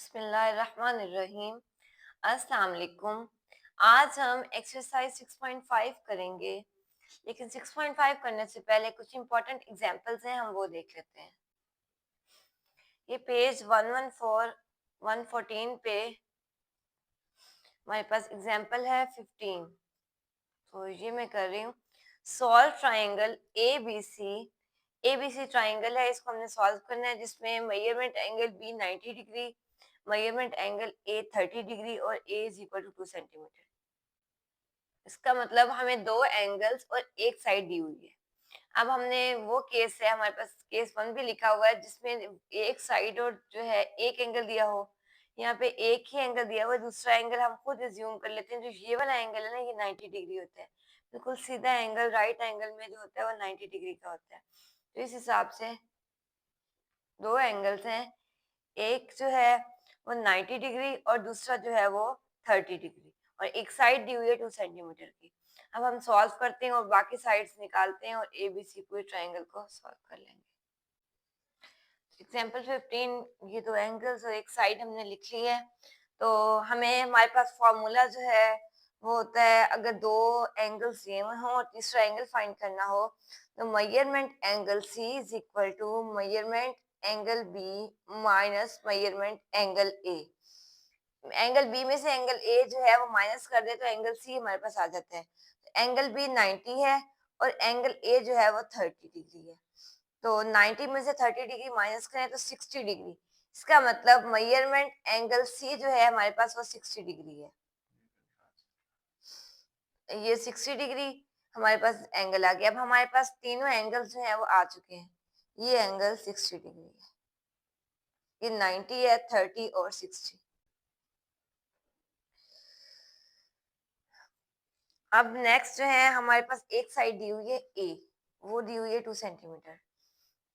बिस्मिल्लाहिर्रहमानिर्रहीम। अस्सलाम वालेकुम। आज हम एक्सरसाइज 6.5 करेंगे, लेकिन 6.5 करने से पहले कुछ इंपॉर्टेंट एग्जांपल्स हैं, हम वो देख लेते हैं। ये पेज 114 114 पे हमारे पास एग्जांपल है 15। तो ये मैं कर रही हूँ। Solve triangle A B C triangle है, इसको हमने सॉल्व करना है, जिसमें measurement angle B 90 degree, measurement angle A 30 degree और A is equal to 2 centimetre. इसका मतलब हमें दो एंगल्स और एक साइड दी हुई है। अब हमने वो केस है, हमारे पास केस 1 भी लिखा हुआ है, जिसमें एक साइड और जो है एक एंगल दिया हो। यहाँ पे एक ही एंगल दिया हुआ है, दूसरा एंगल हम खुद एज्यूम कर लेते हैं। जो ये वाला एंगल है ना, ये 90 डिग्री होता है। बिल्कुल सीधा एंगल राइट एंगल में जो होता है वो 90 डिग्री का होता है। तो इस हिसाब से दो एंगल्स हैं, एक जो है वो 90 डिग्री और दूसरा जो है वो 30 डिग्री, और एक साइड दी हुई है 2 सेंटीमीटर की। अब हम सॉल्व करते हैं और बाकी साइड्स निकालते हैं और ए बी सी पूरे ट्रायंगल को सॉल्व कर लेंगे। एग्जांपल 15, ये दो एंगल्स और एक साइड हमने लिख ली है। तो हमें हमारे पास फॉर्मूला जो है वो होता है, अगर दो एंगल्स दिए हुए हों और तीसरा एंगल फाइंड करना हो, तो measurement angle C is equal to measurement angle B minus measurement angle A. Angle B में से एंगल ए जो है वो माइनस कर दे तो एंगल सी हमारे पास आ जाता है। एंगल बी 90 है और एंगल ए जो है वो 30 डिग्री है। तो 90 में से 30 डिग्री माइनस करें तो 60 डिग्री। इसका मतलब मेजरमेंट एंगल सी जो है हमारे पास वो 60 डिग्री है। ये 60 डिग्री हमारे पास एंगल आ गया। अब हमारे पास तीनों एंगल जो है वो आ चुके हैं। ये एंगल 60 डिग्री है, ये 90 है, 30 और 60। अब नेक्स्ट जो है हमारे पास एक साइड दी हुई है ए, वो दी हुई है 2 सेंटीमीटर।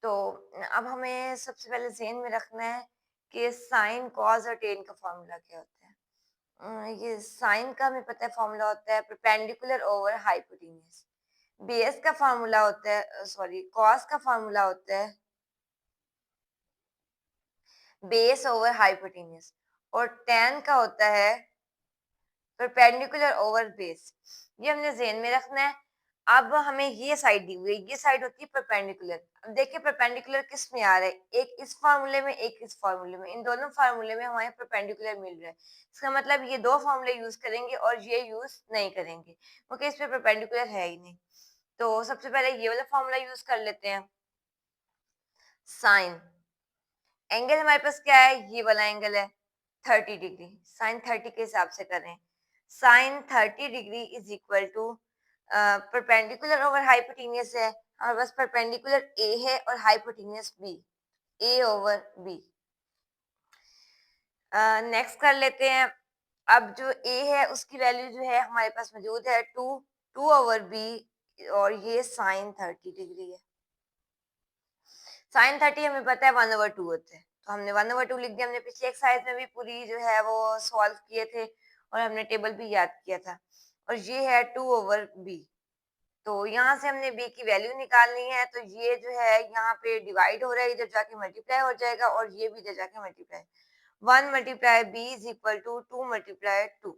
तो अब हमें सबसे पहले ज़हन में रखना है कि साइन कॉस और टेन का फॉर्मूला क्या होता है। ये साइन का हमें पता है फॉर्मूला होता है परपेंडिकुलर ओवर हाइपोटेन्यूज। बेस का फॉर्मूला होता है, सॉरी, कॉस का फॉर्मूला होता है बेस ओवर हाइपोटेन्यूज, और टेन का होता है परपेंडिकुलर ओवर बेस। ये हमने ज़हन में रखना है। अब हमें ये साइड दी हुई है, ये साइड होती है परपेंडिकुलर। अब देखिए परपेंडिकुलर किस में आ रहा है, एक इस फार्मूले में एक इस फार्मूले में, इन दोनों फार्मूले में हमें परपेंडिकुलर मिल रहा है। इसका मतलब ये दो फार्मूले यूज करेंगे और ये यूज नहीं करेंगे, क्योंकि इस पे परपेंडिकुलर है ही नहीं। तो सबसे पहले ये वाला फार्मूला यूज कर लेते हैं। साइन एंगल हमारे पास क्या है, ये वाला एंगल है 30 डिग्री। साइन 30 के हिसाब से करें, sine 30 degree is equal to perpendicular over hypotenuse है। हमारे पास परपेंडिकुलर ए है और hypotenuse B, A over B. Next कर लेते हैं। अब जो ए है उसकी वैल्यू जो है हमारे पास मौजूद है 2, 2 ओवर बी, और ये साइन 30 डिग्री है। साइन 30 हमें पता है 1/2 होता है, तो हमने 1/2 लिख दिया। हमने पिछले एक्सरसाइज में भी पूरी जो है वो सॉल्व किए थे और हमने टेबल भी याद किया था। और ये है 2 ओवर बी। तो यहाँ से हमने बी की वैल्यू निकालनी है, तो ये जो है यहाँ पे डिवाइड हो रहा है, इधर जाके मल्टीप्लाई हो जाएगा और ये भी इधर जाके multiply. 1 multiply B is equal to 2 multiply 2।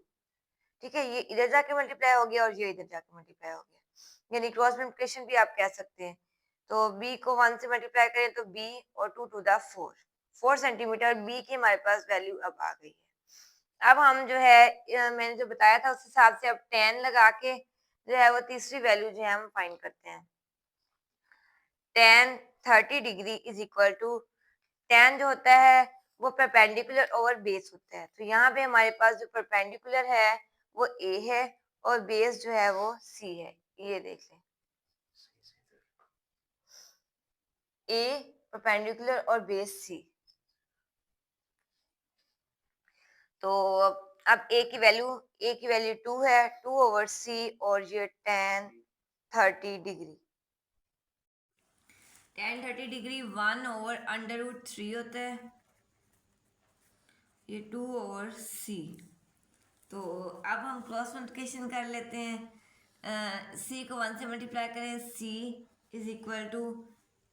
ठीक है, ये इधर जाके मल्टीप्लाई हो गया और ये इधर जाके मल्टीप्लाई हो गया, यानी क्रॉस मल्टीप्लिकेशन भी आप कह सकते हैं। तो b को 1 से मल्टीप्लाई करें तो b और 2 टू द 4 सेंटीमीटर b की हमारे पास वैल्यू अब आ गई है। अब हम जो है मैंने जो बताया था उस हिसाब से अब 10 लगा के जो है वो तीसरी वैल्यू जो है हम फाइंड करते हैं। 10 30 डिग्री इज इक्वल टू, 10 जो होता है वो परपेंडिकुलर ओवर बेस होता है। तो यहाँ पे हमारे पास जो परपेंडिकुलर है वो ए है और बेस जो है वो सी है। ये देख लें, ए परपेंडिकुलर और बेस सी। तो अब ए की वैल्यू 2 है, 2 ओवर सी, और ये 10 30 degree. 10 30 degree 1 over under root 3 होता है, ये 2 ओवर सी। तो अब हम क्रॉस मल्टीप्लिकेशन कर लेते हैं। सी को 1 से मल्टीप्लाई करें, C is equal to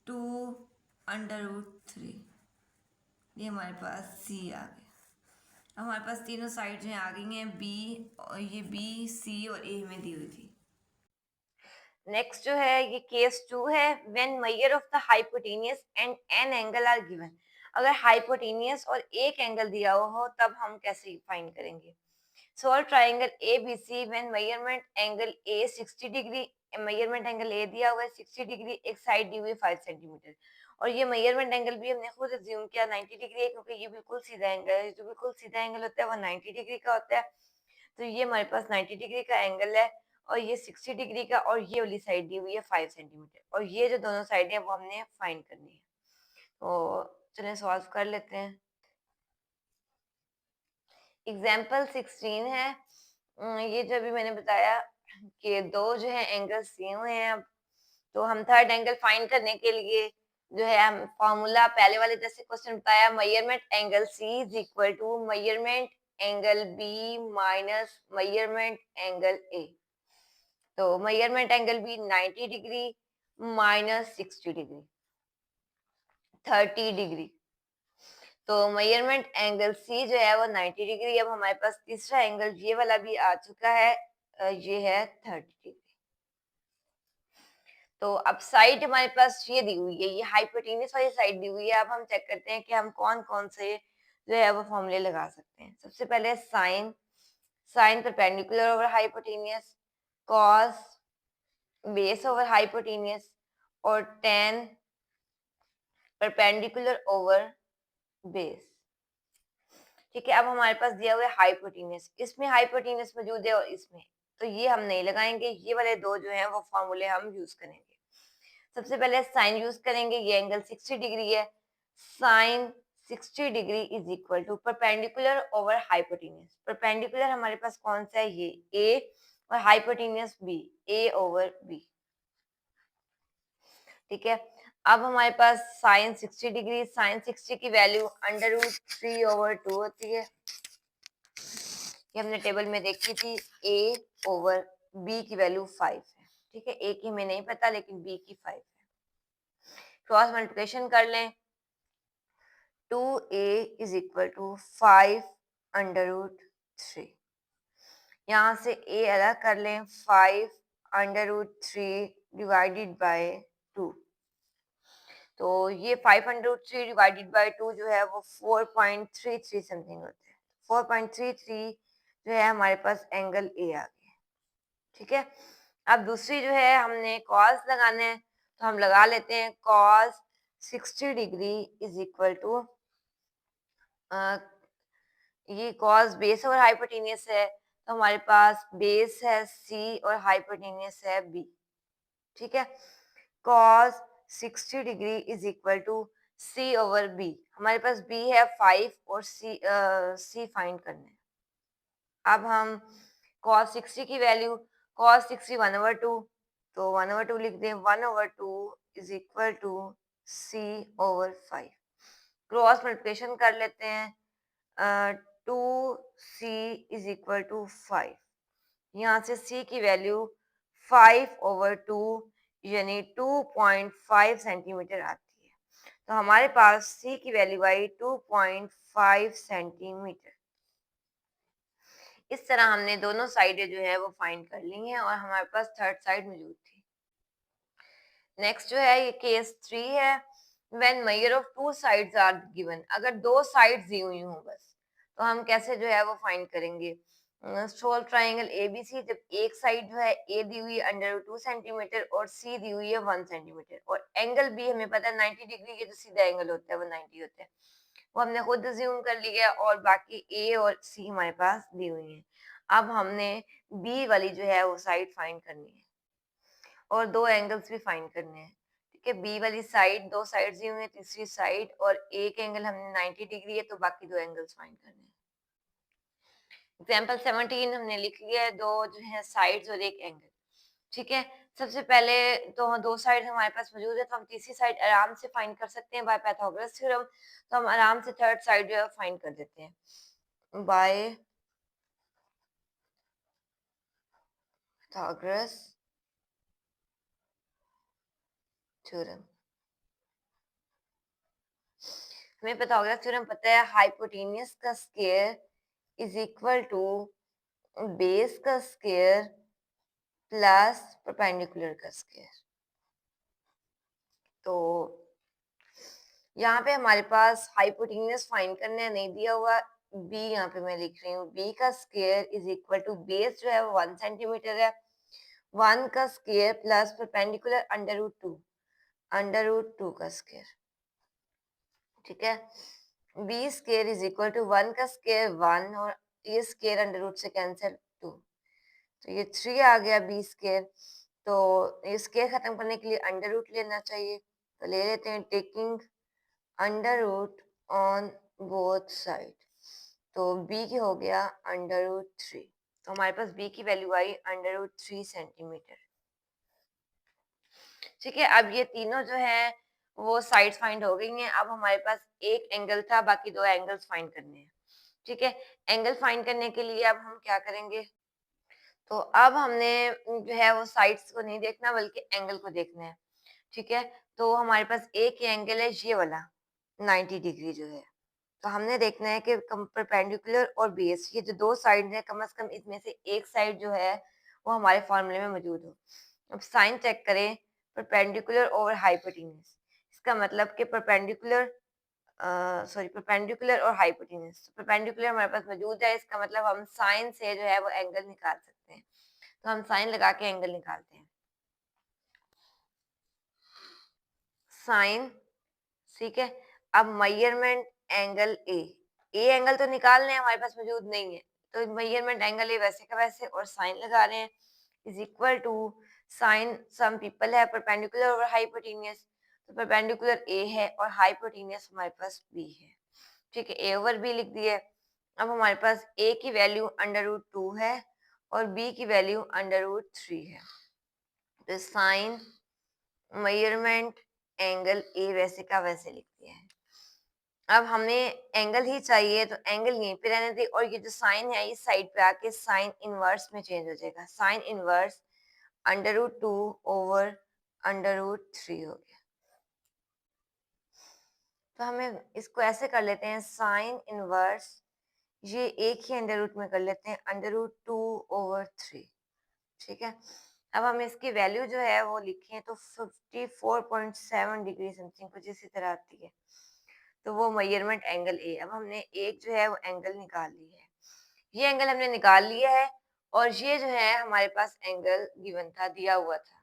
2 under root 3। ये हमारे पास सी आ गया। अब हमारे पास तीनों साइड जो है आ गई हैं बी, और ये बी सी और ए में दी हुई थी। नेक्स्ट जो है ये केस 2 है, when measure of the hypotenuse and an angle are given. अगर हाइपोटेनियस और एक एंगल दिया हुआ हो तब हम कैसे फाइंड करेंगे। Solve triangle A B C when measurement angle A 60 degree, measurement angle A दिया हुआ है 60 डिग्री, एक साइड दी हुई है 5 सेंटीमीटर, और ये मेजरमेंट एंगल भी हमने खुद अज्यूम किया 90 डिग्री है, क्योंकि ये बिल्कुल सीधा एंगल है, जो बिल्कुल सीधा एंगल होता है वो 90 डिग्री का होता है। तो ये हमारे पास 90 डिग्री का एंगल है, और ये 60 डिग्री का, और ये वाली साइड दी हुई है 5 सेंटीमीटर, और ये जो दोनों साइड है वो हमने फाइंड करनी है। तो चलिए सॉल्व कर लेते हैं। एग्जाम्पल 16 है। ये जो अभी मैंने बताया कि दो जो है एंगल्स दिए हुए हैं, अब तो हम थर्ड एंगल फाइंड करने के लिए जो है हम फॉर्मूला पहले वाले जैसे क्वेश्चन बताया, measurement angle C is equal to measurement angle B minus measurement angle A. तो measurement angle B 90 degree minus 60 degree 30 degree. तो मेजरमेंट एंगल सी जो है वो 90 डिग्री। अब हमारे पास तीसरा एंगल ये वाला भी आ चुका है, ये है 30 डिग्री। तो अब साइड हमारे पास ये दी हुई है, ये हाइपोटेन्यूस वाली साइड दी हुई है। अब हम चेक करते हैं कि हम कौन कौन से जो है वो फॉर्मूले लगा सकते हैं। सबसे पहले sine, sine perpendicular over hypotenuse, cos base over hypotenuse, और टेन परपेंडिकुलर ओवर बेस। ठीक है, अब हमारे पास दिया हुआ है हाइपोटेन्यूस, इसमें हाइपोटेन्यूस मौजूद है और इसमें, तो ये हम नहीं लगाएंगे, ये वाले दो जो है वो फॉर्मूले हम यूज करेंगे। सबसे पहले साइन यूज करेंगे, ये एंगल 60 डिग्री है, sine 60 degree is equal to perpendicular over hypotenuse. Perpendicular हमारे पास कौन सा है, ये ए, और hypotenuse B, A over B. ठीक है, अब हमारे पास साइन 60 डिग्री, साइन 60 की वैल्यू अंडर रूट 3/2 होती है, ये हमने टेबल में देखी थी। ए ओवर बी की वैल्यू 5 है। ठीक है, ए की हमें नहीं पता लेकिन बी की 5 है। क्रॉस मल्टीप्लिकेशन कर लें, 2a इज इक्वल टू 5/3। यहाँ से a अलग कर लें, 5/3 डिवाइडेड बाय 2। तो ये 5/3 डिवाइडेड बाय 2 जो है वो 4.33 समथिंग होता है। 4.33 जो है हमारे पास एंगल ए आ गया। ठीक है, अब दूसरी जो है हमने कॉस लगाना है, तो हम लगा लेते हैं cos 60 degree is equal to, ये कॉस बेस और हाइपोटेनियस है, तो हमारे पास बेस है सी और हाइपोटेनियस है बी। ठीक है, cos 60 degree is equal to C over B. हमारे पास बी है 5 और सी फाइंड करना है। अब हम cos 60 की वैल्यू, cos 60 1/2, तो 1/2 लिख दें, 1/2 is equal to c over 5। Cross multiplication कर लेते हैं, 2c इज इक्वल टू 5। यहाँ से c की वैल्यू 5/2 यानी 2.5 सेंटीमीटर आती है। तो हमारे पास c की वैल्यू आई 2.5 सेंटीमीटर। इस तरह हमने दोनों साइडें जो है वो फाइंड कर ली हैं और हमारे पास थर्ड साइड मौजूद थी। नेक्स्ट जो है ये केस 3 है, when measure of two sides are given. अगर दो साइड्स दी हुई हों बस, तो हम कैसे जो है वो फाइंड करेंगे। सोल्व ट्राइंगल एबीसी, जब एक साइड जो है ए दी हुई है अंडर 2 सेंटीमीटर और सी दी हुई है 1 सेंटीमीटर, और एंगल बी हमें पता है 90 डिग्री के जो सीधा एंगल होता है वो 90 होता है, वो हमने खुद अज्यूम कर लिया, और बाकी ए और सी हमारे पास दी हुई है। अब हमने बी वाली जो है वो साइड फाइंड करनी है और दो एंगल्स भी फाइंड करने हैं। ठीक है, बी वाली साइड, दो साइड्स दी हुई है, तीसरी साइड, और एक एंगल हमने 90 डिग्री है, तो बाकी दो एंगल्स फाइंड करने हैं। एग्जाम्पल 17 हमने लिख लिया है, दो जो है साइड्स और एक एंगल। ठीक है, सबसे पहले तो दो साइड हमारे पास मौजूद है, तो हम तीसरी साइड आराम से फाइंड कर सकते हैं बाय पाइथागोरस थ्योरम। तो हम आराम से थर्ड साइड जो है फाइंड कर देते हैं बाय पाइथागोरस थ्योरम। हमें पाइथागोरस थ्योरम पता है, हाइपोटेनियस का square is equal to base का स्क्वायर प्लस परपेंडिकुलर का स्क्वायर। तो यहाँ पे हमारे पास हाइपोटेन्यूज फाइंड करने नहीं दिया हुआ, बी यहाँ पे मैं लिख रही हूँ, बी का square is equal to base जो है वो 1 सेंटीमीटर है, 1 का square plus perpendicular under root two का स्क्वायर। ठीक है, B square is equal to 1 का स्क्वायर 1 और ये स्क्वायर अंडर रूट से कैंसिल 2, तो ये 3 आ गया बी स्क्वायर। तो ये स्क्वायर खत्म करने के लिए अंडर रूट लेना चाहिए, तो ले लेते हैं taking under root on both side. तो b की हो गया √3, तो हमारे पास b की वैल्यू आई √3 सेंटीमीटर। ठीक है, अब ये तीनों जो है वो साइड्स फाइंड हो गई हैं। अब हमारे पास एक एंगल था, बाकी दो एंगल्स फाइंड करने हैं। ठीक है, एंगल फाइंड करने के लिए अब हम क्या करेंगे, तो अब हमने जो है वो साइड्स को नहीं देखना बल्कि एंगल को देखना है। ठीक है, तो हमारे पास एक ही एंगल है ये वाला 90 डिग्री जो है, तो हमने देखना है कि परपेंडिकुलर और बेस ये जो दो साइड है कम से कम इसमें से एक साइड जो है वो हमारे फॉर्मूले में मौजूद हो। अब साइन चेक करें, परपेंडिकुलर ओवर हाइपोटेन्यूज, इसका मतलब कि परपेंडिकुलर और हाइपोटेन्यूज, परपेंडिकुलर हमारे पास मौजूद है, इसका मतलब हम साइन से जो है वो एंगल निकाल सकते हैं। तो हम साइन लगा के एंगल निकालते हैं, साइन। ठीक है, अब मेजरमेंट एंगल ए एंगल तो निकालने हैं, हमारे पास मौजूद नहीं है, तो मेजरमेंट एंगल ए वैसे का वैसे और साइन लगा रहे हैं, is equal to sine, some people है परपेंडिकुलर और हाइपोटेन्यूज, तो परपेंडिकुलर ए है और हाइपोटेन्यूज हमारे पास बी है। ठीक है, ए ओवर बी लिख दिए। अब हमारे पास ए की वैल्यू √2 है और बी की वैल्यू √3 है, तो साइन मेजरमेंट एंगल ए वैसे का वैसे लिख दिया है। अब हमें एंगल ही चाहिए, तो एंगल यहीं पे रहने दे, और ये जो साइन है इस साइड पे आके साइन इनवर्स में चेंज हो जाएगा, साइन इनवर्स √2 ओवर √3 हो गया। तो हमें इसको ऐसे कर लेते हैं, साइन इनवर्स ये एक ही अंडर रूट में कर लेते हैं √2 ओवर 3। ठीक है, अब हम इसकी वैल्यू जो है वो लिखें तो 54.7 डिग्री समथिंग कुछ इसी तरह आती है, तो वो मेजरमेंट एंगल ए। अब हमने एक जो है वो एंगल निकाल ली है, ये एंगल हमने निकाल लिया है, और ये जो है हमारे पास एंगल गिवन था, दिया हुआ था।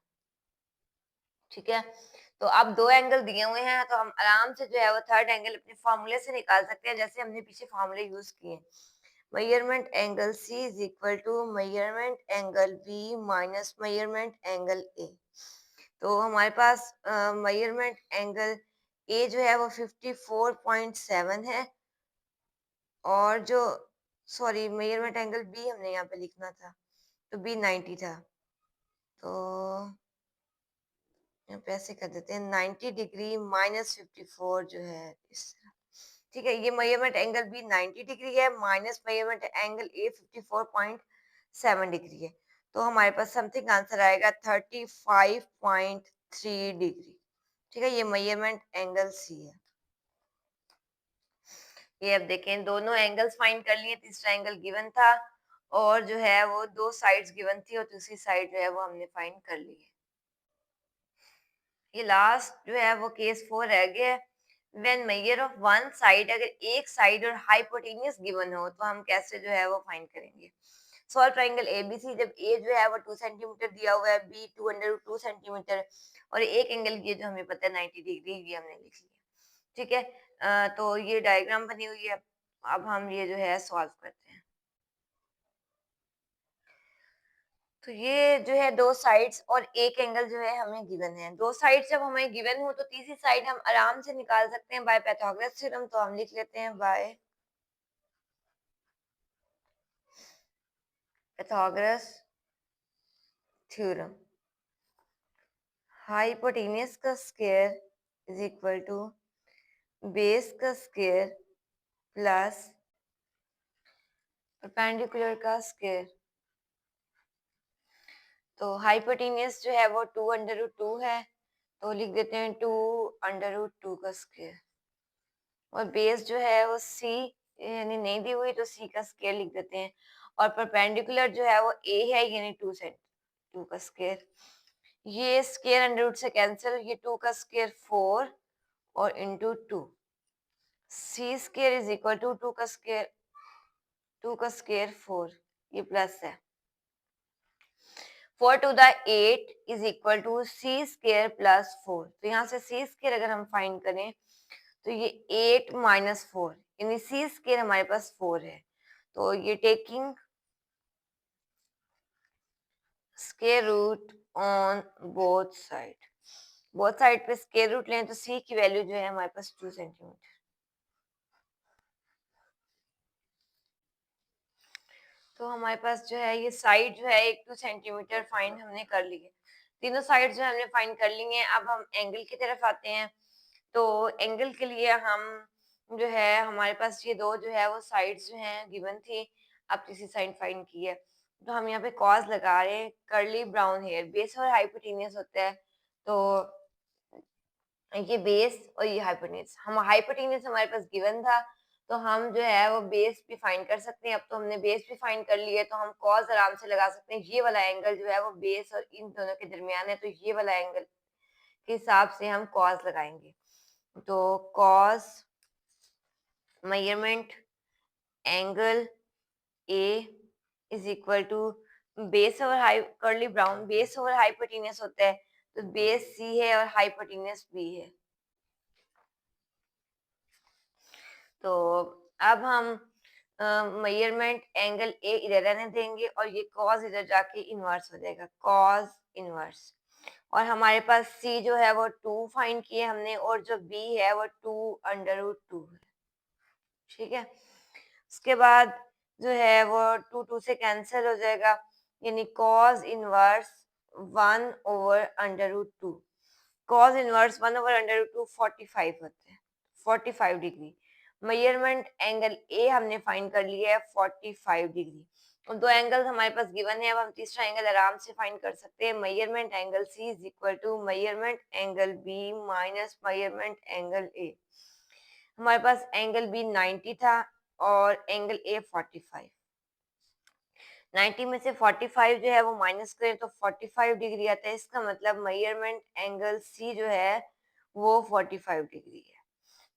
ठीक है, तो अब दो एंगल दिए हुए हैं, तो हम आराम से जो है वो थर्ड एंगल अपने फॉर्मूले से निकाल सकते हैं, जैसे हमने पीछे फॉर्मूले यूज किए। Measurement angle C is equal to measurement angle B minus measurement angle A. तो हमारे पास मेजरमेंट एंगल ए जो है वो 54.7 है, और जो सॉरी मेजरमेंट एंगल बी हमने यहाँ पे लिखना था, तो बी 90 था, तो यहाँ पे ऐसे कर देते हैं 90 डिग्री माइनस 54 जो है इस तरह। ठीक है, ये मेजरमेंट एंगल बी 90 डिग्री है माइनस मेजरमेंट एंगल ए 54.7 डिग्री है, तो हमारे पास समथिंग आंसर आएगा 35.3 डिग्री। ठीक है, ये मेजरमेंट एंगल सी है। ये अब देखें दोनों एंगल्स फाइंड कर लिए, तीसरा एंगल गिवन था, और जो है वो दो साइड्स गिवन थी और दूसरी साइड जो है वो हमने फाइंड कर ली है। ये लास्ट जो है वो केस 4 रह गया है, when measure of one side, अगर एक साइड और हाइपोटेन्यूज गिवन हो तो हम कैसे जो है वो फाइंड करेंगे। सॉल्व ट्रायंगल एबीसी, जब ए जो है वो 2 सेंटीमीटर दिया हुआ है, बी 2 सेंटीमीटर, और एक एंगल ये जो हमें पता है 90 डिग्री, ये हमने लिख लिया। ठीक है, तो ये डायग्राम बनी हुई है, अब हम ये जो है सॉल्व करते हैं। तो ये जो है दो साइड्स और एक एंगल जो है हमें गिवन है, दो साइड्स जब हमें गिवन हो तो तीसरी साइड हम आराम से निकाल सकते हैं बाय पाइथागोरस थ्योरम, तो हम लिख लेते हैं बाय पाइथागोरस थ्योरम, हाइपोटेन्यूज का square is equal to base का स्क्वायर प्लस परपेंडिकुलर का स्क्वायर। तो हाइपोटेन्यूज जो है वो 2 √2 है, तो लिख देते हैं 2 √2 का स्क्वायर, और बेस जो है वो c यानी नहीं दी हुई तो सी का स्क्वायर लिख देते हैं, और परपेंडिकुलर जो है वो ए है, यानी 2 का स्क्वायर। ये स्क्वायर अंडर रूट से कैंसिल, ये 2 का स्क्वायर 4 और into 2, C square is equal to 2 का स्क्वायर 4, ये प्लस है। 4 to the 8 is equal to c square plus 4। तो यहाँ से c square अगर हम फाइंड करें तो ये 8 माइनस 4, यानी c स्क्वायर हमारे पास 4 है। तो ये taking square root on both side पे स्क्वायर रूट लें तो c की वैल्यू जो है हमारे पास 2 सेंटीमीटर। तो हमारे पास जो है ये साइड जो है 2 सेंटीमीटर फाइंड हमने कर ली है। तीनों साइड जो हमने फाइंड कर ली हैं। अब हम एंगल की तरफ आते हैं। तो एंगल के लिए हम जो है हमारे पास ये दो जो है वो साइड्स जो हैं गिवन थी, अब तीसरी साइड फाइंड की है। तो हम यहाँ पे कॉज लगा रहे हैं, कर्ली ब्राउन हेयर बेस और हाइपोटेनियस होता है। तो ये बेस और ये हाइपोटेनियस, हम हाइपोटेनियस हमारे पास गिवन था, तो हम जो है वो बेस भी फाइंड कर सकते हैं। अब तो हमने बेस भी फाइंड कर लिया है, तो हम कॉज आराम से लगा सकते हैं। ये वाला एंगल जो है वो बेस और इन दोनों के दरमियान है, तो ये वाला एंगल के हिसाब से हम कॉज लगाएंगे। तो cos measurement angle A is equal to base over high curly brown, base over hypotenuse होता है, तो बेस सी है और हाइपोटेनियस बी है। तो अब हम मेजरमेंट एंगल ए इधर रहने देंगे और ये कॉस इधर जाके इनवर्स हो जाएगा, कॉस इनवर्स। और हमारे पास सी जो है वो 2 फाइंड किए हमने, और जो बी है वो 2√2 है। ठीक है, उसके बाद जो है वो 2 से कैंसिल हो जाएगा, यानी कॉस इनवर्स 1/√2। कॉस इनवर्स 1/√2 45 होते हैं, 45 डिग्री। मेजरमेंट एंगल ए हमने फाइंड कर लिया है 45 डिग्री। और दो एंगल्स हमारे पास गिवन है, अब हम तीसरा एंगल आराम से फाइंड कर सकते हैं। Measurement angle C is equal to measurement angle B minus measurement angle A. हमारे पास एंगल बी 90 था और एंगल ए 45। 90 में से 45 जो है वो माइनस करें तो 45 डिग्री आता है। इसका मतलब मेजरमेंट एंगल सी जो है वो 45 डिग्री है।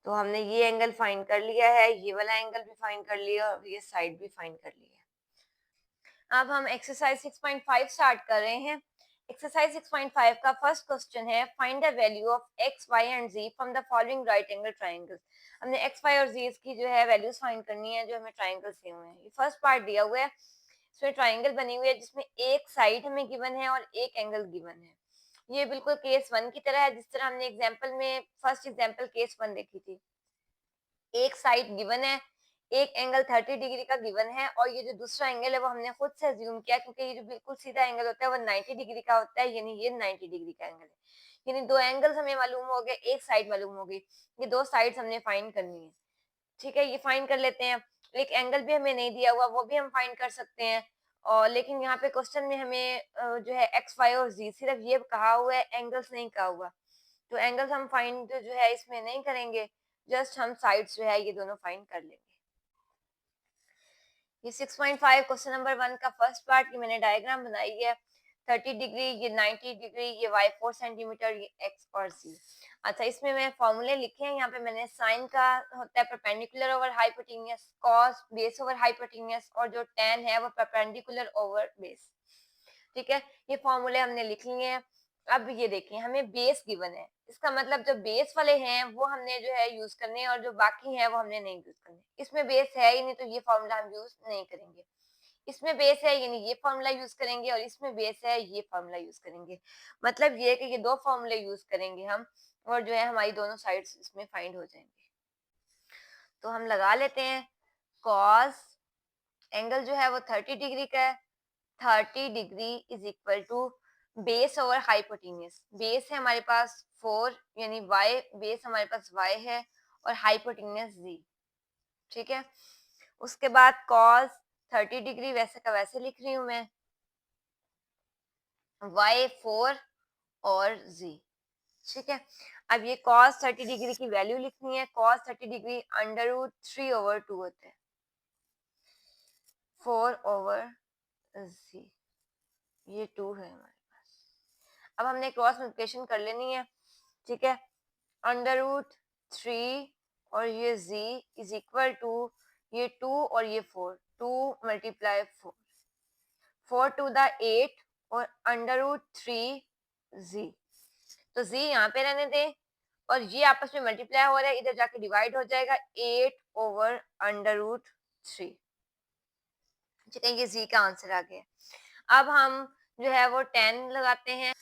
तो हमने ये एंगल फाइंड कर लिया है, ये वाला एंगल भी फाइंड कर लिया और ये साइड भी फाइंड कर लिया। अब हम एक्सरसाइज 6.5 स्टार्ट कर रहे हैं। एक्सरसाइज 6.5 का फर्स्ट क्वेश्चन है, find the value of x, y and z from the following right angle triangles. हमने x, y और z की जो है वैल्यूज फाइंड करनी है जो हमें ट्रायंगल्स दिए हुए हैं। ये फर्स्ट पार्ट दिया हुआ है, इसमें ट्रायंगल बनी हुई है जिसमें एक साइड हमें गिवन है और एक एंगल गिवन है। ये बिल्कुल केस 1 की तरह है, जिस तरह हमने एग्जांपल में फर्स्ट एग्जांपल केस 1 देखी थी। एक साइड गिवन है, एक एंगल 30 डिग्री का गिवन है, और ये जो दूसरा एंगल है वो हमने खुद से अज्यूम किया, क्योंकि ये जो बिल्कुल सीधा एंगल होता है वो 90 डिग्री का होता है, यानी ये 90 डिग्री का एंगल है। यानी दो एंगल्स हमें मालूम हो गए, एक साइड मालूम हो गई। ये दो साइड्स हमने फाइंड करनी है। ठीक है, ये फाइंड कर लेते हैं। एक एंगल भी हमें नहीं दिया हुआ, वो भी हम फाइंड कर सकते हैं। और लेकिन यहाँ पे क्वेश्चन में हमें जो है एक्स, वाई और जी सिर्फ ये कहा हुआ है, एंगल्स नहीं कहा हुआ। तो एंगल्स हम फाइंड जो है इसमें नहीं करेंगे, जस्ट हम साइड्स जो है ये दोनों फाइंड कर लेंगे। ये 6.5 क्वेश्चन नंबर 1 का फर्स्ट पार्ट की मैंने डायग्राम बनाई है। 30 डिग्री, ये 90 डिग्री, ये y 4 सेंटीमीटर, ये x और c। अच्छा, इसमें मैं फॉर्मूले लिखे हैं। यहाँ पे मैंने साइन का होता है perpendicular over hypotenuse, cos base over hypotenuse, और जो tan है वो परपेंडिकुलर ओवर बेस। ठीक है, ये फॉर्मूले हमने लिख लिए हैं। अब ये देखिए, हमें बेस गिवन है, इसका मतलब जो बेस वाले हैं वो हमने जो है यूज करने हैं, और जो बाकी हैं वो हमने नहीं यूज करने। इसमें बेस है ही नहीं तो ये फॉर्मूला हम यूज नहीं करेंगे। इसमें बेस है यानी ये फॉर्मूला यूज करेंगे, और इसमें बेस है ये फॉर्मूला यूज करेंगे। मतलब ये कि ये दो फॉर्मूले यूज करेंगे हम, और जो है हमारी दोनों साइड्स इसमें फाइंड हो जाएंगे। तो हम लगा लेते हैं। कॉस एंगल जो है वो 30 डिग्री का है। 30 degree is equal to base over hypotenuse. Base है हमारे पास 4, यानी y बेस हमारे पास y है, और हाइपोटेनियस z। ठीक है, उसके बाद cos 30 डिग्री वैसे का वैसे लिख रही हूं मैं, y 4 और z। ठीक है, अब ये cos 30 डिग्री की वैल्यू लिखनी है। cos 30 degree under root 3 over 2 होता है, 4 ओवर जी, ये 2 है हमारे पास। अब हमने क्रॉस मल्टीप्लिकेशन कर लेनी है, ठीक है। अंडर रूट 3 और ये z इज इक्वल टू ये 2 और ये 4, 2 मल्टीप्लाई 4, 4 टू द 8 और अंडर रूट 3 z, तो z यहाँ पे रहने दें और ये आपस में मल्टीप्लाई हो रहा है, इधर जाके डिवाइड हो जाएगा 8 ओवर अंडर रूट 3, ठीक है। ये z का आंसर आ गया। अब हम जो है वो 10 लगाते हैं,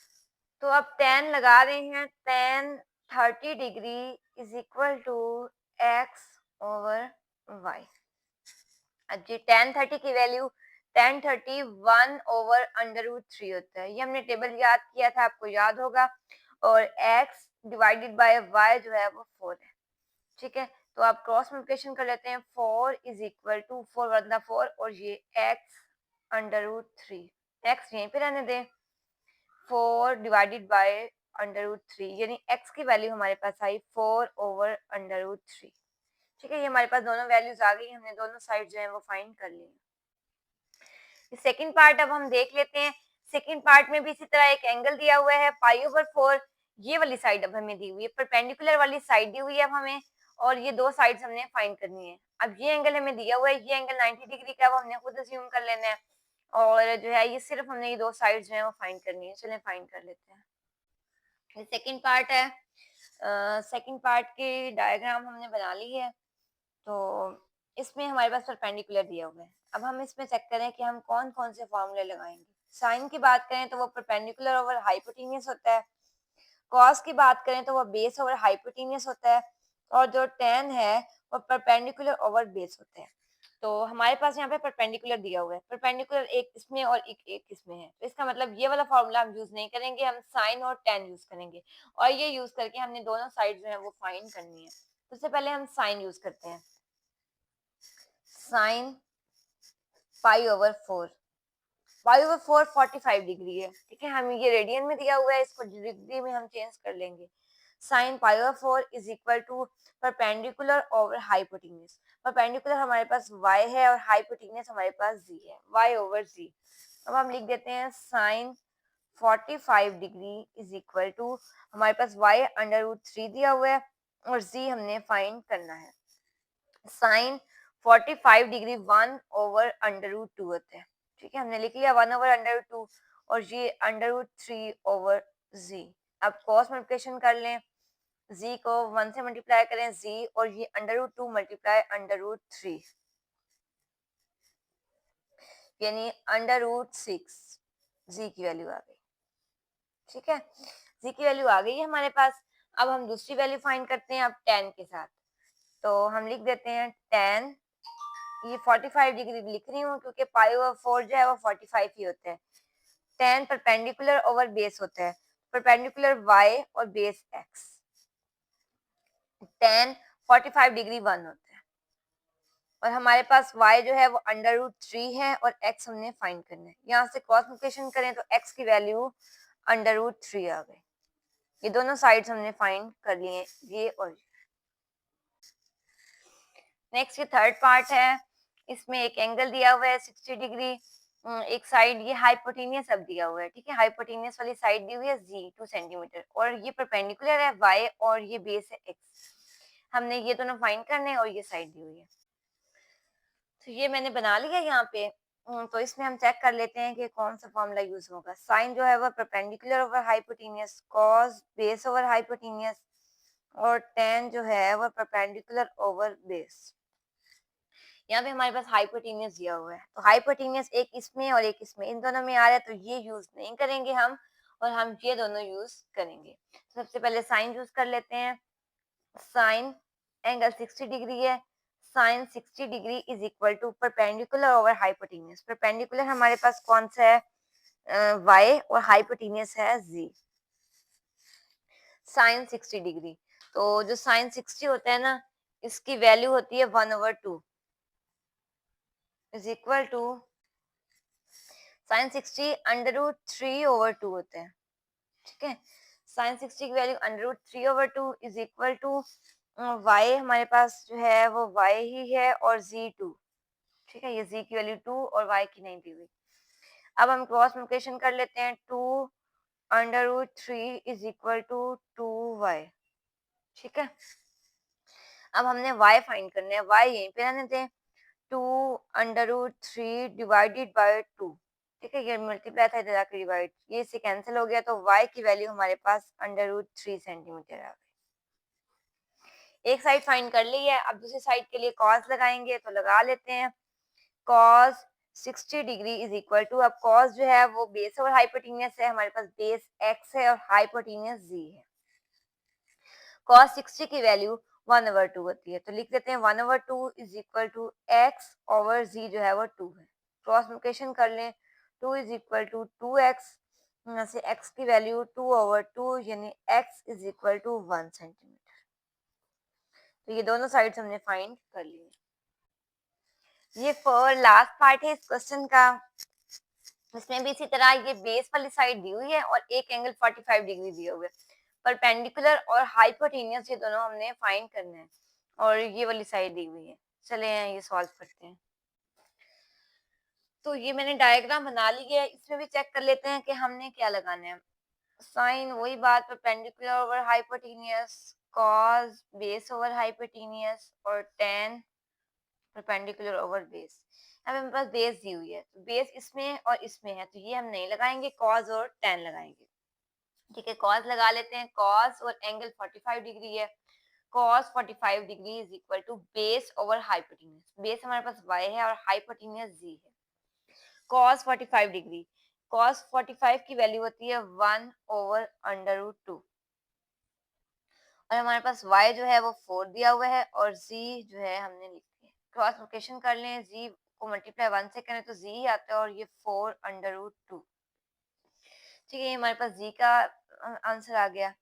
तो अब 10 लगा रहे हैं, 10 30 degree is equal to x over y। अब जी 10 30 की वैल्यू 10 30 1 ओवर अंडर रूट 3 होता है, ये हमने टेबल याद किया था, आपको याद होगा। और x डिवाइडेड बाय y जो है वो 4 है, ठीक है। तो आप क्रॉस मल्टीप्लिकेशन कर लेते हैं, 4 इज इक्वल टू 4 वरना 4 और ये x अंडर रूट 3, x यहीं पे रहने दें, 4 डिवाइडेड बाय अंडर रूट 3, यानी x की वैल्यू हमारे पास आई 4 ओवर अंडर रूट 3, ठीक है। ये हमारे पास दोनों वैल्यूज आ गई, हमने दोनों साइड जो है वो फाइंड कर ली। सेकंड पार्ट अब हम देख लेते हैं। सेकंड पार्ट में भी इसी तरह एक एंगल दिया हुआ है पाई ओवर 4, ये वाली साइड अब हमें दी हुई है, परपेंडिकुलर वाली साइड दी हुई है अब हमें, और ये दो साइड्स हमने फाइंड करनी है। अब ये एंगल हमें दिया हुआ है, ये एंगल 90 डिग्री का, वो हमने खुद अज्यूम कर लेना है, और जो है ये सिर्फ हमने ये दो साइड्स जो है वो फाइंड करनी है। चलें फाइंड कर लेते हैं। ये सेकंड पार्ट है, सेकंड पार्ट की डायग्राम हमने बना ली है, तो इसमें हमारे पास परपेंडिकुलर दिया हुआ है। अब हम इसमें चेक करें कि हम कौन कौन से फॉर्मूले लगाएंगे। साइन की बात करें तो वो परपेंडिकुलर ओवर हाइपोटेनियस होता है, कॉस की बात करें तो वो बेस ओवर हाइपोटेनियस होता है, और जो टेन है वो परपेंडिकुलर ओवर बेस होता है। तो हमारे पास यहाँ पे परपेंडिकुलर दिया हुआ है, परपेंडिकुलर एक इसमें और एक इसमें है, तो इसका मतलब ये वाला फॉर्मूला हम यूज नहीं करेंगे, हम साइन और टेन यूज करेंगे, और ये यूज करके हमने दोनों साइड जो है वो फाइंड करनी है। तो सबसे पहले हम साइन यूज करते हैं, साइन पाई ओवर 4, पाई ओवर 4 45 डिग्री है, ठीक है। हम ये रेडियन में दिया हुआ है, इसको डिग्री में हम चेंज कर लेंगे। Sine pi over 4 is equal to perpendicular over hypotenuse, perpendicular हमारे पास y है और हाइपोटेन्यूज हमारे पास z है, y ओवर z। अब हम लिख देते हैं sine 45 degree is equal to, हमारे पास y अंडर रूट 3 दिया हुआ है और z हमने फाइंड करना है। Sine 45 degree 1 over under root 2 होता है, ठीक है। हमने लिख लिया 1 ओवर अंडर रूट 2, और ये अंडर रूट 3 ओवर z। अब क्रॉस मल्टीप्लिकेशन कर लें, z को 1 से मल्टीप्लाई करें z, और ये under root 2 multiply under root 3, यानी अंडर रूट 6, z की वैल्यू आ गई, ठीक है। z की वैल्यू आ गई है हमारे पास। अब हम दूसरी वैल्यू फाइंड करते हैं अब tan के साथ, तो हम लिख देते हैं tan, ये 45 डिग्री लिख रही हूँ क्योंकि पाई ओवर 4 जो है वो 45 ही होता है। tan परपेंडिकुलर ओवर बेस होता है, परपेंडिकुलर y और बेस x, tan 45 डिग्री 1 होता है, और हमारे पास y जो है वो अंडर रूट 3 है और x हमने फाइंड करना है। यहाँ से क्रॉस मल्टीप्लिकेशन करें तो x की वैल्यू अंडर रूट 3 आ गई। ये दोनों साइड्स हमने फाइंड कर लिए, ये और ये। नेक्स्ट ये थर्ड पार्ट है, इसमें एक एंगल दिया हुआ है 60 डिग्री, एक साइड ये हाइपोटेनियस अब दिया हुआ है, ठीक है। हाइपोटेनियस वाली साइड दी हुई है जी 2 सेंटीमीटर, और ये परपेंडिकुलर है y और ये बेस है x। हमने ये दोनों फाइंड करने हैं और ये साइड दी हुई है, तो ये मैंने बना लिया यहाँ पे। तो इसमें हम चेक कर लेते हैं कि कौन सा फॉर्मूला यूज होगा। साइन जो है वो perpendicular over hypotenuse, cos base over hypotenuse, और टेन जो है वो परपेंडिकुलर ओवर बेस। यहाँ पे हमारे पास हाइपोटेनियस दिया हुआ है, तो हाइपोटेनियस एक इसमें और एक इसमें, इन दोनों में आ रहा है, तो ये यूज नहीं करेंगे हम, और हम ये दोनों यूज करेंगे। तो सबसे पहले साइन यूज कर लेते हैं, साइन एंगल 60 डिग्री है, sine 60 degree is equal to perpendicular over hypotenuse, perpendicular हमारे पास कौन सा है y और हाइपोटेनियस है z। साइन 60 डिग्री, तो जो साइन 60 होता है ना, इसकी वैल्यू होती है 1 over 2 is equal to sine 60 under root 3 over 2 होते हैं, ठीक है। साइन 60 की value √3/2 is equal to y, हमारे पास जो है वो y ही है और z2, ठीक है, ये z की वैल्यू 2 और y की नहीं दी हुई। अब हम क्रॉस मल्टीप्लिकेशन कर लेते हैं, 2√3 इज इक्वल टू 2y, ठीक है। अब हमने y फाइंड करना है, y यहीं पे रहने दें, 2√3 डिवाइडेड बाय 2, ठीक है, ये मल्टीप्लाई था इधर आके डिवाइड, ये इससे कैंसिल हो गया, तो y की वैल्यू हमारे पास √3 सेंटीमीटर आ गई। एक साइड फाइंड कर ली है, अब दूसरी साइड के लिए cos लगाएंगे, तो लगा लेते हैं। cos 60 degree is equal to, अब cos जो है वो बेस और हाइपोटेन्यूस है, हमारे पास बेस x है और हाइपोटेन्यूस z है। cos 60 की वैल्यू 1/2 होती है, तो लिख देते हैं 1/2 is equal to x over z जो है वो 2 है। क्रॉस मल्टीप्लिकेशन कर लें, 2 इज इक्वल टू 2x, यहाँ से x की वैल्यू 2/2 यानी x is equal to 1 centimetre. तो ये दोनों साइड्स हमने फाइंड कर लिए। ये फॉर लास्ट पार्ट है इस क्वेश्चन का, इसमें भी इसी तरह ये बेस वाली साइड दी हुई है और एक एंगल 45 डिग्री दिए हुए, परपेंडिकुलर और हाइपोटेन्यूस ये दोनों हमने फाइंड करने हैं, और ये वाली साइड दी हुई है। चले ये सॉल्व करते हैं। तो ये मैंने डायग्राम बना ली है, इसमें भी चेक कर लेते हैं कि हमने क्या लगाना है। साइन वही बात, perpendicular over hypotenuse, cos base over hypotenuse और टेन परपेंडिकुलर ओवर बेस। अब हमारे पास बेस दी हुई है, तो बेस इसमें और इसमें है, तो ये हम नहीं लगाएंगे, कॉस और टेन लगाएंगे, ठीक है। कॉस लगा लेते हैं, कॉस और एंगल 45 डिग्री है, cos 45 degree is equal to base over hypotenuse, base हमारे पास y है और हाइपोटेन्यूस z है। कॉस 45 डिग्री, कॉस 45 की वैल्यू होती है 1/√2, और हमारे पास y जो है वो 4 दिया हुआ है और z जो है हमने लिख दिया। क्रॉस मल्टीप्लिकेशन कर लें, z को मल्टीप्लाई 1 से करें तो z ही आता है और ये 4/2, ठीक है, ये हमारे पास z का आंसर आ गया।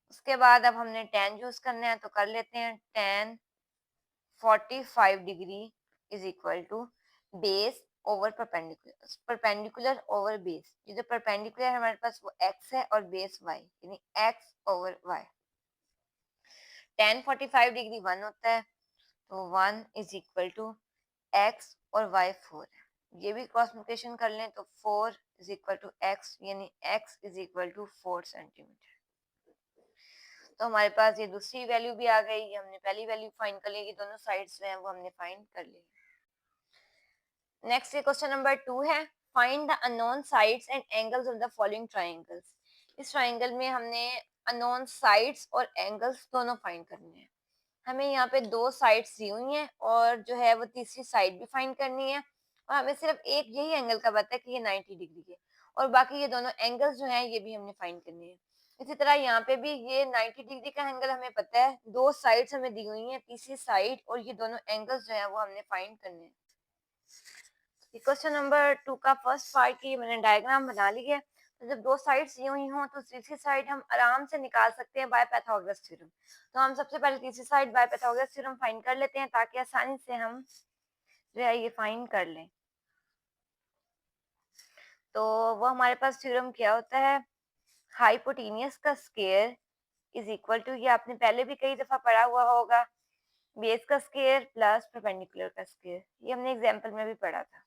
उसके बाद अब हमने tan यूज करना है, तो कर लेते हैं, tan 45 degree is equal to base over perpendicular, perpendicular over base, ये जो परपेंडिकुलर है हमारे पास वो x है और बेस y, यानी x over y। tan 45 degree 1 होता है, तो 1 इज इक्वल टू x और y 4 है। ये भी क्रॉस मल्टीप्लिकेशन कर लें तो 4 इज इक्वल टू x, यानी x is equal to 4 centimetre. तो हमारे पास ये दूसरी वैल्यू भी आ गई, ये हमने पहली वैल्यू फाइंड कर ली, दोनों साइड्स जो हैं वो हमने फाइंड कर ली। नेक्स्ट क्वेश्चन नंबर 2 है, find the unknown sides and angles of the following triangles. इस ट्रायंगल में हमने अननोन साइड्स और एंगल्स दोनों फाइंड करने हैं। हमें यहाँ पे दो साइड्स दी हुई हैं और जो है वो तीसरी साइड भी फाइंड करनी है, और हमें सिर्फ एक यही एंगल का पता है कि ये 90 डिग्री है, और बाकी ये दोनों एंगल्स जो हैं ये भी हमने फाइंड करने हैं। इसी तरह यहाँ पे भी ये 90 डिग्री का एंगल हमें पता है, दो साइड्स हमें दी हुई हैं, तीसरी साइड और ये दोनों एंगल्स जो है वो हमने फाइंड करने हैं। क्वेश्चन नंबर 2 का फर्स्ट पार्ट की मैंने डायग्राम बना ली है, तो जब दो साइड्स यूं ही हों तो तीसरी साइड हम आराम से निकाल सकते हैं बाय पाइथागोरस थ्योरम। तो हम सबसे पहले तीसरी side by Pythagoras theorem find कर लेते हैं ताकि आसानी से हम जो है ये फाइंड कर लें। तो वो हमारे पास थ्योरम क्या होता है, हाइपोटेनियस का स्क्वायर इज इक्वल टू, ये आपने पहले भी कई दफा पढ़ा हुआ होगा, बेस का स्क्वायर प्लस परपेंडिकुलर का स्क्वायर, ये हमने एग्जांपल में भी पढ़ा था।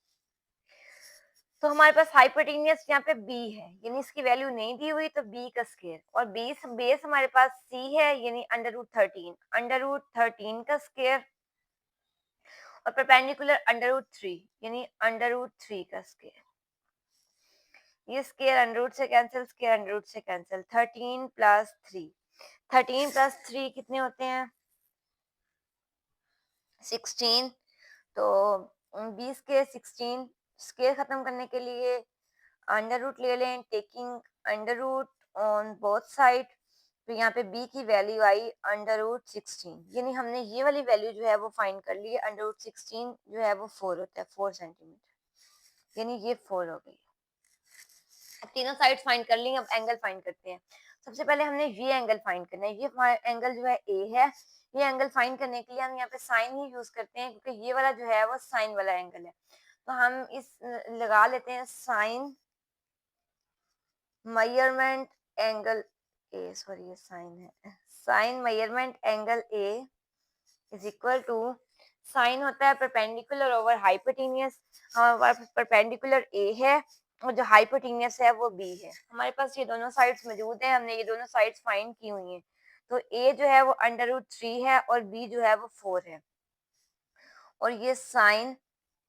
तो हमारे पास हाइपोटेनियस यहाँ पे b है, यानी इसकी वैल्यू नहीं दी हुई, तो b का स्क्वायर, और बेस बेस हमारे पास c है, यानी √13 का स्क्वायर, और परपेंडिकुलर √3 यानी √3 का स्क्वायर। ये स्क्वायर √ से कैंसिल, स्क्वायर √ से कैंसिल, 13 प्लस 3, 13 प्लस 3 कितने होते हैं 16, तो 20 के 16, स्क्वायर खत्म करने के लिए अंडर रूट ले लें, taking under root on both side, तो यहाँ पे b की वैल्यू आई √16, यानी हमने ये वाली वैल्यू जो है वो फाइंड कर ली है, √16 जो है वो 4 होता है, 4 सेंटीमीटर, यानी ये 4 हो गई। अब तीनों साइड्स फाइंड कर ली, अब एंगल फाइंड करते हैं। सबसे पहले हमने ये एंगल फाइंड करना है, ये एंगल जो है a है, ये एंगल फाइंड करने के लिए हम यहाँ पे साइन ही यूज करते हैं, क्योंकि ये वाला जो है वो साइन वाला एंगल है, तो हम इस लगा लेते हैं sine measurement angle A, sorry ये साइन है, sine measurement angle A is equal to, sine होता है परपेंडिकुलर ओवर हाइपोटेनियस, हमारे पास परपेंडिकुलर ए है और जो हाइपोटेनियस है वो बी है। हमारे पास ये दोनों साइड्स मौजूद हैं, हमने ये दोनों साइड्स फाइंड की हुई हैं। तो ए जो है वो √3 है और बी जो है वो 4 है, और ये साइन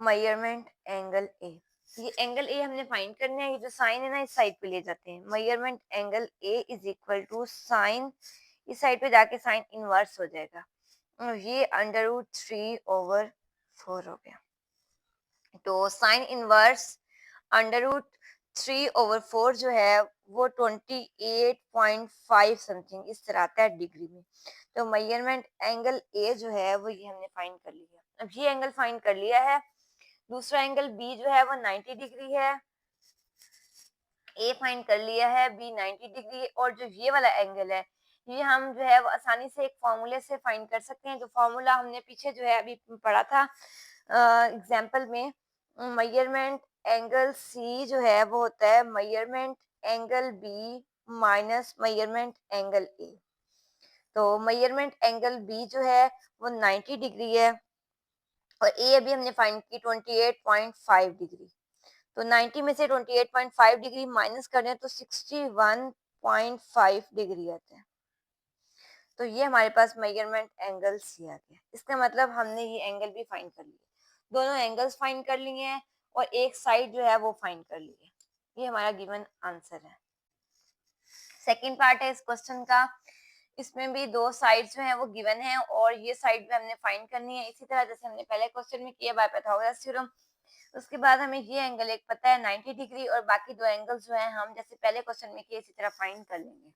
मेजरमेंट एंगल ए, ये एंगल ए हमने फाइंड करना है। ये जो साइन है ना इस साइड पे ले जाते हैं, measurement angle A is equal to sine, इस साइड पे जाके साइन इनवर्स हो जाएगा, और ये √3/4 हो गया। तो साइन इनवर्स √3/4 जो है वो 28.5 समथिंग इस तरह आता है डिग्री में। तो मेजरमेंट एंगल ए जो है वो ये हमने फाइंड कर लिया। अब ये एंगल फाइंड कर लिया है, दूसरा एंगल बी जो है वो 90 डिग्री है, ए फाइंड कर लिया है, बी 90 डिग्री, और जो ये वाला एंगल है ये हम जो है वो आसानी से एक फॉर्मूले से फाइंड कर सकते हैं। जो फॉर्मूला हमने पीछे जो है अभी पढ़ा था एग्जाम्पल में, मेजरमेंट एंगल सी जो है वो होता है measurement angle B minus measurement angle A. तो मेजरमेंट एंगल बी जो है वो 90 डिग्री है और ए अभी हमने फाइंड की 28.5 डिग्री। तो 90 में से 28.5 डिग्री माइनस कर दें तो 61.5 डिग्री आता है। तो ये हमारे पास मेजरमेंट एंगल सी आ गया। इसका मतलब हमने ये एंगल भी फाइंड कर लिया, दोनों एंगल्स फाइंड कर लिए हैं और एक साइड जो है वो फाइंड कर ली है। ये हमारा गिवन आंसर है। सेकंड पार्ट है इस क्वेश्चन का, इसमें भी दो साइड्स जो हैं वो गिवन है और ये साइड भी हमने फाइंड करनी है, इसी तरह जैसे हमने पहले क्वेश्चन में किया बाय पाइथागोरस थ्योरम। उसके बाद हमें ये एंगल एक पता है 90 डिग्री, और बाकी दो एंगल्स जो हैं हम जैसे पहले क्वेश्चन में किए इसी तरह फाइंड कर लेंगे।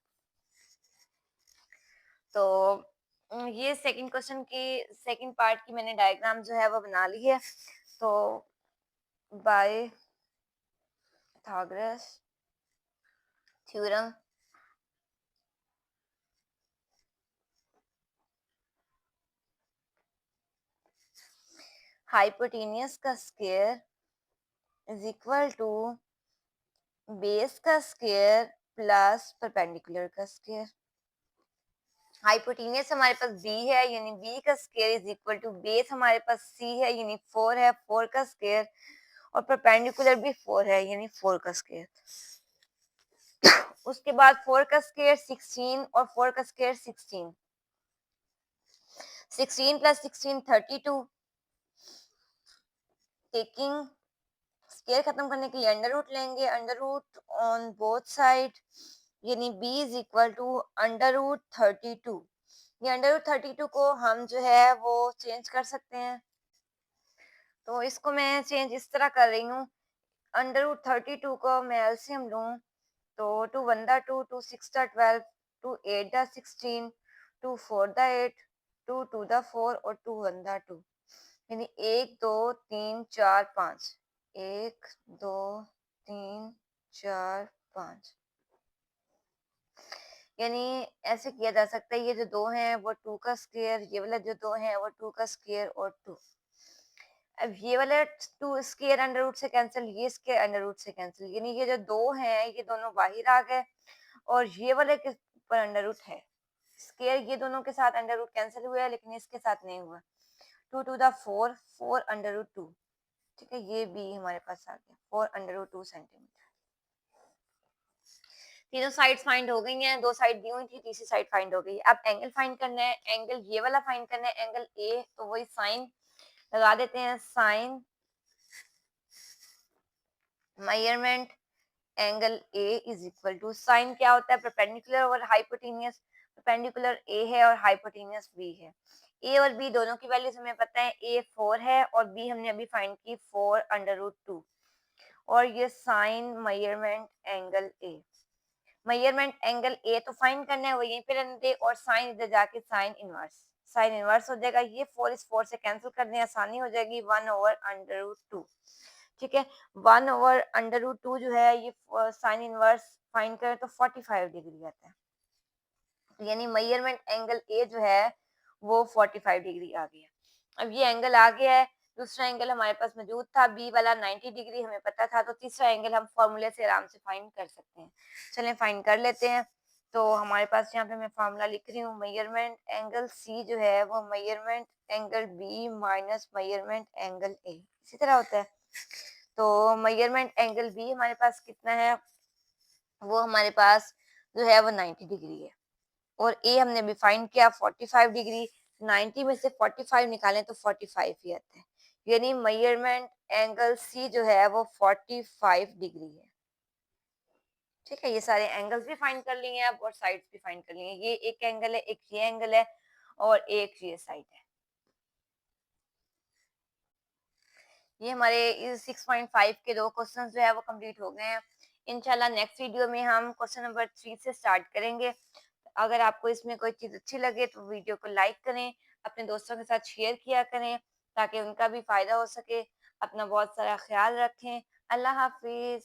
तो ये सेकंड क्वेश्चन की सेकंड पार्ट की मैंने डायग्राम जो है वो बना ली है। तो बाय पाइथागोरस थ्योरम हाइपोटेनियस का square is equal to base का स्क्वायर प्लस परपेंडिकुलर का स्क्वायर। हाइपोटेनियस हमारे पास b है यानी b का square is equal to base हमारे पास c है यानी 4 है, 4 का स्क्वायर, और परपेंडिकुलर भी 4 है यानी 4 का स्क्वायर। उसके बाद 4 का स्क्वायर 16 और 4 का स्क्वायर 16, 16 प्लस 16 32, टेकिंग स्क्वायर खत्म करने के लिए अंडर रूट लेंगे, under root on both side यानी b इज इक्वल टू √32। ये √32 को हम जो है वो चेंज कर सकते हैं, तो इसको मैं चेंज इस तरह कर रही हूँ, √32 को मैं एलसीएम लूँ तो 2 1 दा 2, 2 6 दा 12, 2 8 दा 16, 2 4 दा 8, 2 2 दा 4 और 2 1 दा 2, यानी 1 2 3 4 5, 1 2 3 4 5, यानी ऐसे किया जा सकता है। ये जो दो हैं वो 2 का स्क्वायर, ये वाला जो दो है वो 2 का स्क्वायर और 2। अब ये वाला 2 स्क्वायर अंडर रूट से कैंसिल, ये स्क्वायर अंडर रूट से कैंसिल, यानी ये जो दो हैं ये दोनों बाहर आ गए और ये वाले के ऊपर अंडर रूट है। स्क्वायर ये दोनों के साथ अंडर रूट कैंसिल हुआ है लेकिन इसके साथ नहीं हुआ। 2 2 दा 4, 4 अंडर रूट 2, ठीक है, ये भी हमारे पास आ गया 4 अंडर रूट 2 सेंटीमीटर। तीनों साइड्स फाइंड हो गई हैं, दो साइड दी हुई थी, तीसरी साइड फाइंड हो गई। अब एंगल फाइंड करना है, एंगल ये वाला फाइंड करना है, एंगल ए, तो वही साइन लगा देते हैं, sine measurement angle A is equal to, sine क्या होता है परपेंडिकुलर और हाइपोटेनियस, परपेंडिकुलर ए है और हाइपोटेनियस बी है। ए और बी दोनों की वैल्यूज हमें पता है, ए 4 है और बी हमने अभी फाइंड की 4 अंडर रूट 2, और ये sine measurement angle A, measurement angle A तो फाइंड करना है वो यहीं पे रहने दे, और साइन इधर जाके साइन इनवर्स, साइन इनवर्स हो जाएगा, ये 4 इस 4 से कैंसिल करने आसानी हो जाएगी, 1 ओवर अंडर रूट 2, ठीक है। 1 ओवर अंडर रूट 2 जो है ये साइन इनवर्स फाइंड करें तो 45 डिग्री आता है, यानी मेजरमेंट एंगल ए जो है वो 45 डिग्री आ गया। अब ये एंगल आ गया है, दूसरा एंगल हमारे पास मौजूद था बी वाला 90 डिग्री हमें पता था, तो तीसरा एंगल हम फॉर्मूले से आराम से फाइंड कर सकते हैं। चलें फाइंड कर लेते हैं। तो हमारे पास यहाँ पे मैं फार्मूला लिख रही हूँ, मेजरमेंट एंगल सी जो है वो measurement angle B minus measurement angle A इसी तरह होता है। तो मेजरमेंट एंगल बी हमारे पास कितना है, वो हमारे पास जो है वो 90 डिग्री है, और ए हमने अभी फाइंड किया 45 डिग्री। 90 में से 45 निकालें तो 45 ही आता है, यानी मेजरमेंट एंगल सी जो है वो 45 डिग्री है। ठीक है, ये सारे एंगल्स भी फाइंड कर लिए हैं आप और साइड्स भी फाइंड कर लिए हैं। ये एक एंगल है, एक ये एंगल है और एक ये साइड है। ये हमारे 6.5 के दो क्वेश्चन जो है वो कंप्लीट हो गए हैं। इंशाल्लाह नेक्स्ट वीडियो में हम क्वेश्चन नंबर 3 से स्टार्ट करेंगे। अगर आपको इसमें कोई चीज़ अच्छी लगे तो वीडियो को लाइक करें, अपने दोस्तों के साथ शेयर किया करें ताकि उनका भी फायदा हो सके। अपना बहुत सारा ख्याल रखें। अल्लाह हाफिज़।